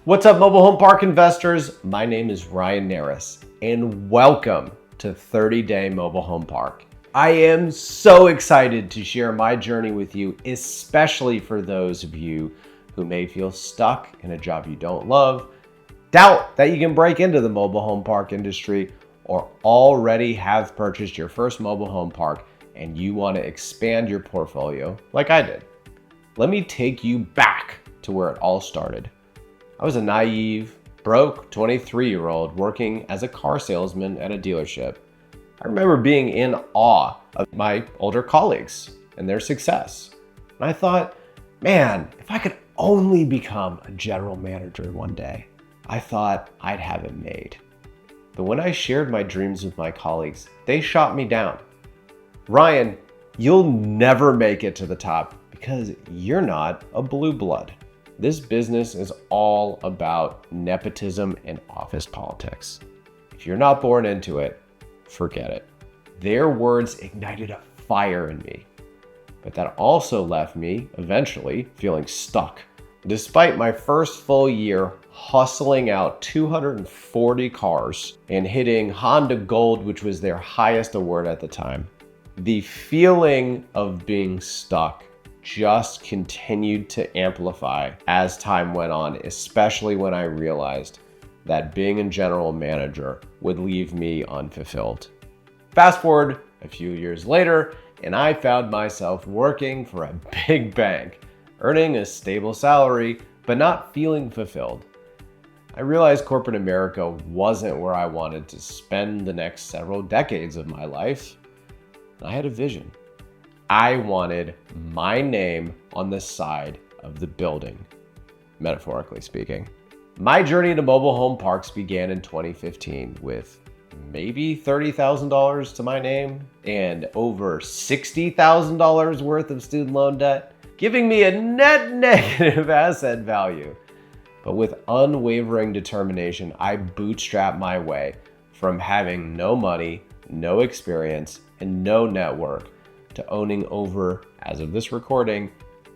What's up, mobile home park investors? My name is Ryan Narus, and welcome to 30-Day Mobile Home Park. I am so excited to share my journey with you, especially for those of you who may feel stuck in a job you don't love, doubt that you can break into the mobile home park industry, or already have purchased your first mobile home park and you want to expand your portfolio like I did. Let me take you back to where it all started. I was a naive, broke 23-year-old working as a car salesman at a dealership. I remember being in awe of my older colleagues and their success. And I thought, man, if I could only become a general manager one day, I thought I'd have it made. But when I shared my dreams with my colleagues, they shot me down. Ryan, you'll never make it to the top because you're not a blue blood. This business is all about nepotism and office politics. If you're not born into it, forget it. Their words ignited a fire in me, but that also left me eventually feeling stuck. Despite my first full year hustling out 240 cars and hitting Honda Gold, which was their highest award at the time, the feeling of being stuck just continued to amplify as time went on, especially when I realized that being a general manager would leave me unfulfilled. Fast forward a few years later, and I found myself working for a big bank, earning a stable salary, but not feeling fulfilled. I realized corporate America wasn't where I wanted to spend the next several decades of my life. I had a vision. I wanted my name on the side of the building, metaphorically speaking. My journey to mobile home parks began in 2015 with maybe $30,000 to my name and over $60,000 worth of student loan debt, giving me a net negative asset value. But with unwavering determination, I bootstrapped my way from having no money, no experience, and no network to owning over, as of this recording,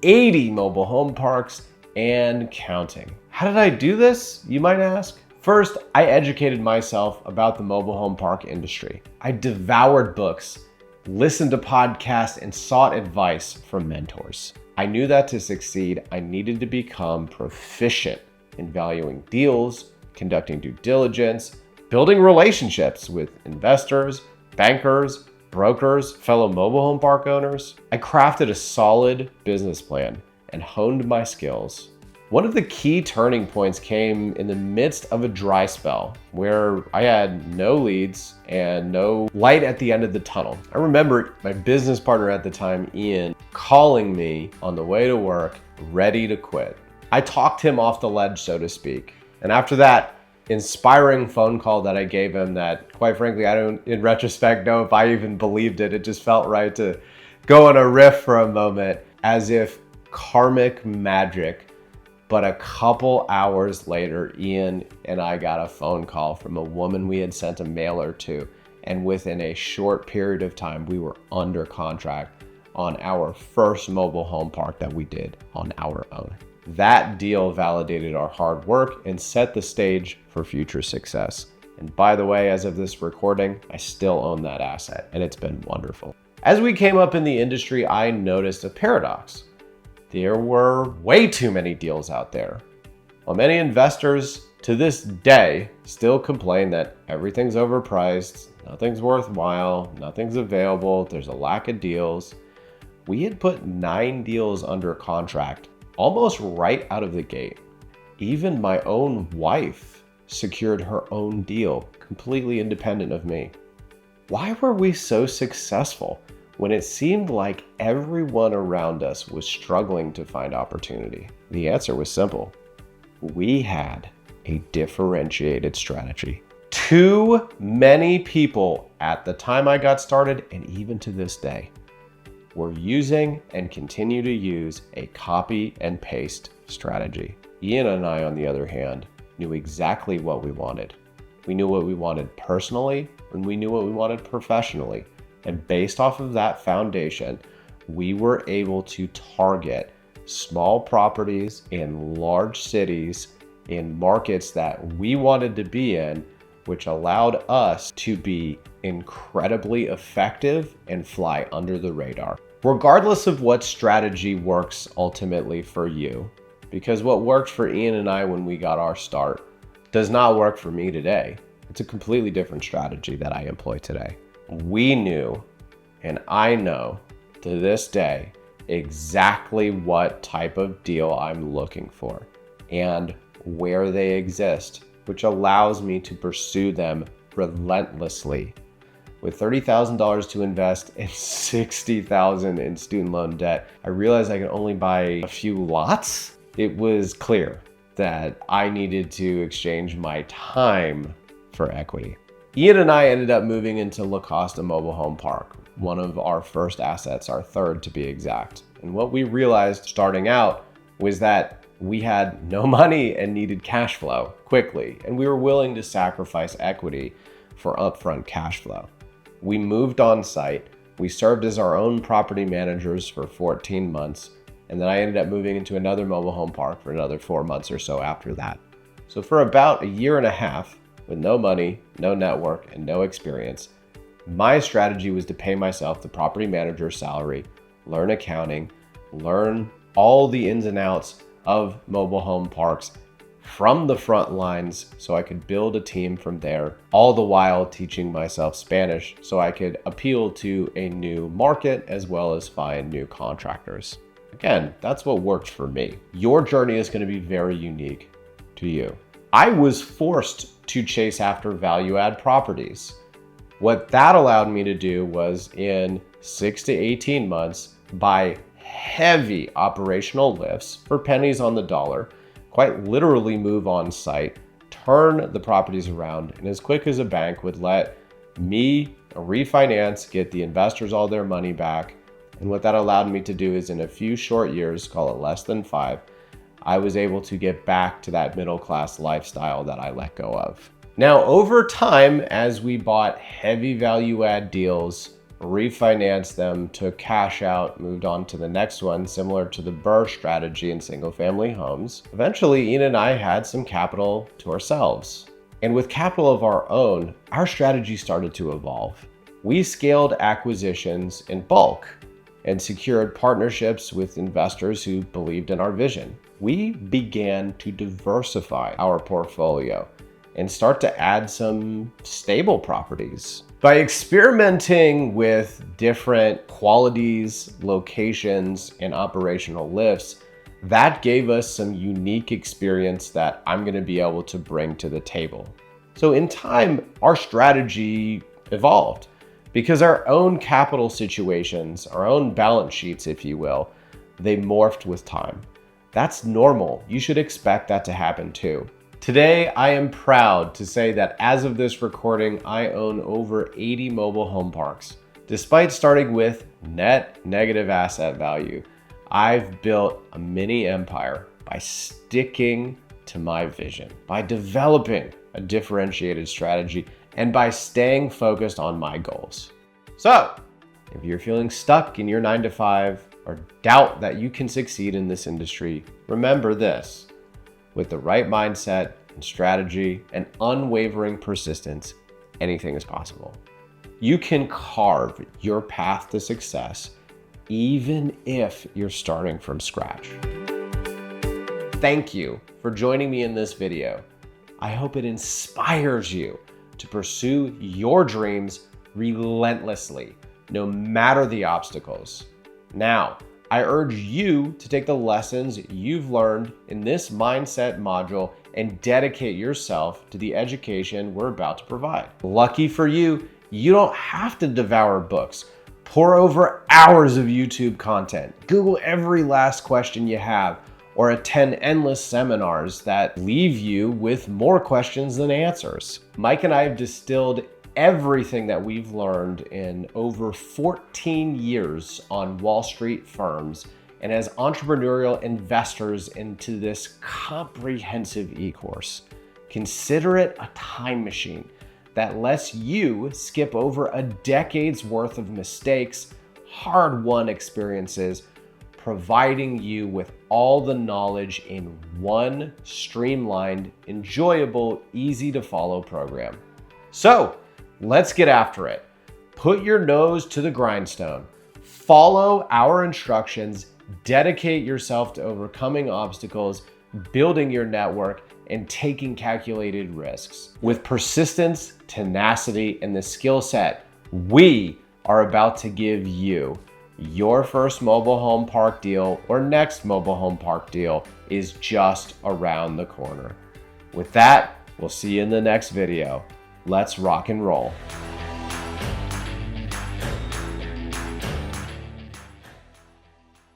80 mobile home parks and counting. How did I do this, you might ask? First, I educated myself about the mobile home park industry. I devoured books, listened to podcasts, and sought advice from mentors. I knew that to succeed, I needed to become proficient in valuing deals, conducting due diligence, building relationships with investors, bankers, brokers, fellow mobile home park owners. I crafted a solid business plan and honed my skills. One of the key turning points came in the midst of a dry spell where I had no leads and no light at the end of the tunnel. I remember my business partner at the time, Ian, calling me on the way to work, ready to quit. I talked him off the ledge, so to speak. And after that inspiring phone call that I gave him that, quite frankly, I don't, in retrospect, know if I even believed it. It just felt right to go on a riff for a moment, as if karmic magic. But a couple hours later, Ian and I got a phone call from a woman we had sent a mailer to. And within a short period of time, we were under contract on our first mobile home park that we did on our own. That deal validated our hard work and set the stage for future success. And by the way, as of this recording, I still own that asset, and it's been wonderful. As we came up in the industry, I noticed a paradox. There were way too many deals out there. While many investors to this day still complain that everything's overpriced, nothing's worthwhile, nothing's available, there's a lack of deals, we had put 9 deals under contract almost right out of the gate. Even my own wife secured her own deal, completely independent of me. Why were we so successful when it seemed like everyone around us was struggling to find opportunity? The answer was simple. We had a differentiated strategy. Too many people at the time I got started, and even to this day, were using and continue to use a copy and paste strategy. Ian and I, on the other hand, knew exactly what we wanted. We knew what we wanted personally, and we knew what we wanted professionally. And based off of that foundation, we were able to target small properties in large cities in markets that we wanted to be in, which allowed us to be incredibly effective and fly under the radar. Regardless of what strategy works ultimately for you, because what worked for Ian and I when we got our start does not work for me today. It's a completely different strategy that I employ today. We knew, and I know to this day, exactly what type of deal I'm looking for and where they exist, which allows me to pursue them relentlessly. With $30,000 to invest and $60,000 in student loan debt, I realized I could only buy a few lots. It was clear that I needed to exchange my time for equity. Ian and I ended up moving into La Costa Mobile Home Park, one of our first assets, our third to be exact. And what we realized starting out was that we had no money and needed cash flow quickly, and we were willing to sacrifice equity for upfront cash flow. We moved on site, we served as our own property managers for 14 months, and then I ended up moving into another mobile home park for another 4 months or so after that. So for about a year and a half, with no money, no network, and no experience, my strategy was to pay myself the property manager's salary, learn accounting, learn all the ins and outs of mobile home parks from the front lines so I could build a team from there, all the while teaching myself Spanish so I could appeal to a new market as well as find new contractors. Again, that's what worked for me. Your journey is going to be very unique to you. I was forced to chase after value-add properties. What that allowed me to do was in 6 to 18 months buy heavy operational lifts for pennies on the dollar, quite literally move on site, turn the properties around, and as quick as a bank would let me refinance, get the investors all their money back. And what that allowed me to do is in a few short years, call it less than 5, I was able to get back to that middle-class lifestyle that I let go of. Now, over time, as we bought heavy value-add deals, refinanced them, took cash out, moved on to the next one, similar to the Burr strategy in single-family homes, eventually Ian and I had some capital to ourselves. And with capital of our own, our strategy started to evolve. We scaled acquisitions in bulk and secured partnerships with investors who believed in our vision. We began to diversify our portfolio and start to add some stable properties. By experimenting with different qualities, locations, and operational lifts, that gave us some unique experience that I'm gonna be able to bring to the table. So in time, our strategy evolved because our own capital situations, our own balance sheets, if you will, they morphed with time. That's normal. You should expect that to happen too. Today, I am proud to say that as of this recording, I own over 80 mobile home parks. Despite starting with net negative asset value, I've built a mini empire by sticking to my vision, by developing a differentiated strategy, and by staying focused on my goals. So, if you're feeling stuck in your 9-to-5 or doubt that you can succeed in this industry, remember this. With the right mindset and strategy and unwavering persistence, anything is possible. You can carve your path to success even if you're starting from scratch. Thank you for joining me in this video. I hope it inspires you to pursue your dreams relentlessly, no matter the obstacles. Now, I urge you to take the lessons you've learned in this mindset module and dedicate yourself to the education we're about to provide. Lucky for you, you don't have to devour books. Pour over hours of YouTube content. Google every last question you have, or attend endless seminars that leave you with more questions than answers. Mike and I have distilled everything that we've learned in over 14 years on Wall Street firms and as entrepreneurial investors into this comprehensive e-course. Consider it a time machine that lets you skip over a decade's worth of mistakes, hard-won experiences, providing you with all the knowledge in one streamlined, enjoyable, easy to follow program. So let's get after it. Put your nose to the grindstone, follow our instructions, dedicate yourself to overcoming obstacles, building your network, and taking calculated risks. With persistence, tenacity, and the skill set, we are about to give you your first mobile home park deal or next mobile home park deal is just around the corner. With that, we'll see you in the next video. Let's rock and roll.